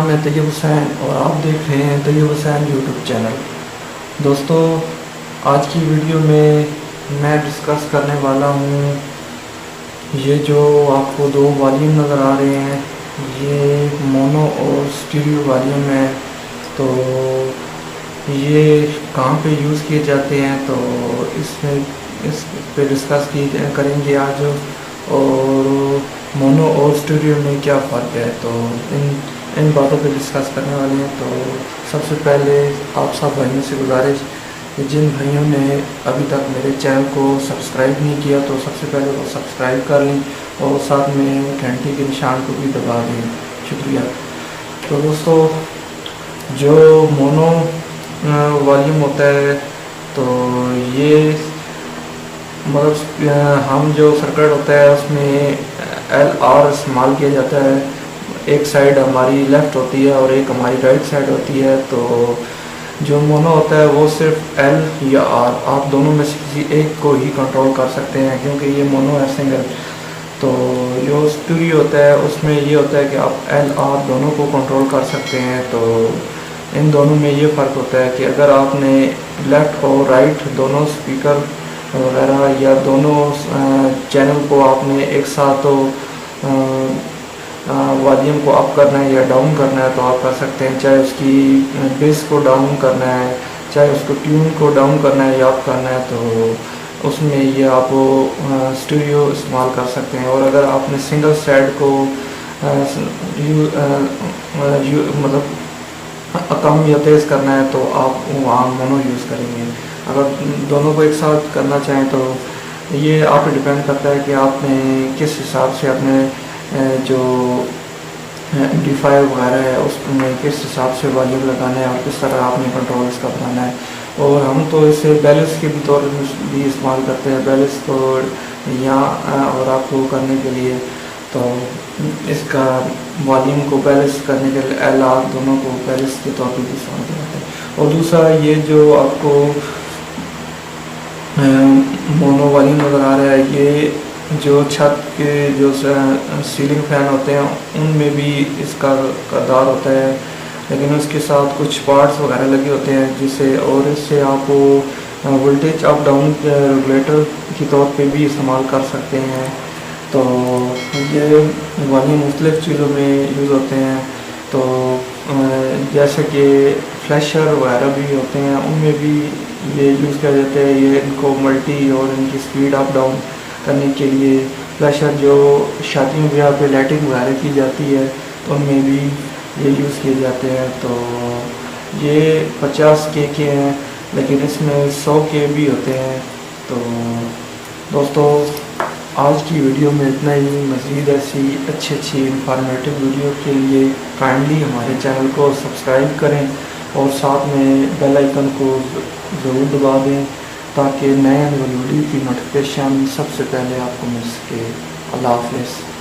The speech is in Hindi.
नाम है तैयब हुसैन और आप देख रहे हैं तैयब हुसैन यूट्यूब चैनल। दोस्तों, आज की वीडियो में मैं डिस्कस करने वाला हूँ ये जो आपको दो वॉल्यूम नज़र आ रहे हैं, ये मोनो और स्टीरियो वॉल्यूम है। तो ये कहाँ पे यूज़ किए जाते हैं, तो इस पे डिस्कस करेंगे आज। और मोनो और स्टीरियो में क्या फ़र्क है, तो इन बातों पे डिस्कस करने वाले हैं। तो सबसे पहले आप सब भाइयों से गुजारिश कि जिन भाइयों ने अभी तक मेरे चैनल को सब्सक्राइब नहीं किया तो सबसे पहले वो सब्सक्राइब कर लें और साथ में घंटी के निशान को भी दबा दें। शुक्रिया। तो दोस्तों, जो मोनो वॉल्यूम होता है, तो ये मतलब हम जो सर्किट होता है उसमें LR इस्तेमाल किया जाता है। एक साइड हमारी लेफ़्ट होती है और एक हमारी राइट साइड होती है। तो जो मोनो होता है वो सिर्फ L या R, आप दोनों में से किसी एक को ही कंट्रोल कर सकते हैं, क्योंकि ये मोनो है, सिंगल। तो जो स्टीरियो होता है उसमें ये होता है कि आप LR दोनों को कंट्रोल कर सकते हैं। तो इन दोनों में ये फ़र्क होता है कि अगर आपने लेफ़्ट और राइट दोनों स्पीकर वगैरह या दोनों चैनल को आपने एक साथ तो वॉल्यूम को अप करना है या डाउन करना है तो आप कर सकते हैं। चाहे उसकी बेस को डाउन करना है, चाहे उसको ट्यून को डाउन करना है या अप करना है, तो उसमें ये आप स्टीरियो इस्तेमाल कर सकते हैं। और अगर आपने सिंगल साइड को मतलब कम या तेज़ करना है तो आप वहाँ मोनो यूज़ करेंगे। अगर दोनों को एक साथ करना चाहें तो ये आप पे डिपेंड करता है कि आपने किस हिसाब से अपने जो एम्पलीफायर वगैरह है उसमें किस हिसाब से वॉल्यूम लगाना है और किस तरह आपने कंट्रोल इसका बनाना है। और हम तो इसे बैलेंस के भी तौर पर भी इस्तेमाल करते हैं, बैलेंस को यहाँ और आपको करने के लिए। तो इसका वॉल्यूम को बैलेंस करने के लिए LR दोनों को बैलेंस के तौर पर भी इस्तेमाल करते हैं। और दूसरा, ये जो आपको मोनो वॉल्यूम नज़र आ रहा है, ये जो छत के जो सीलिंग फ़ैन होते हैं उनमें भी इसका करदार होता है, लेकिन उसके साथ कुछ पार्ट्स वगैरह लगे होते हैं जिससे, और इससे आप वोल्टेज अप डाउन रेगुलेटर के तौर पे भी इस्तेमाल कर सकते हैं। तो ये वॉल्यूम मुख्तलिफ़ चीज़ों में यूज़ होते हैं। तो जैसे कि फ्लैशर वगैरह भी होते हैं, उनमें भी ये यूज़ किया जाता है। ये इनको मल्टी और इनकी स्पीड अप डाउन करने के लिए फ्लैशर जो शादियों ब्याह पे लाइटिंग वगैरह की जाती है तो उनमें भी ये यूज़ किए जाते हैं। तो ये 50K के हैं, लेकिन इसमें 100K भी होते हैं। तो दोस्तों, आज की वीडियो में इतना ही। मज़ीद ऐसी अच्छी इंफॉर्मेटिव वीडियो के लिए काइंडली हमारे चैनल को सब्सक्राइब करें और साथ में बेल आइकन को ज़रूर दबा दें ताकि नए वीडियो की नोटिफिकेशन सबसे पहले आपको मिल सके। अल्लाह हाफ़िज़।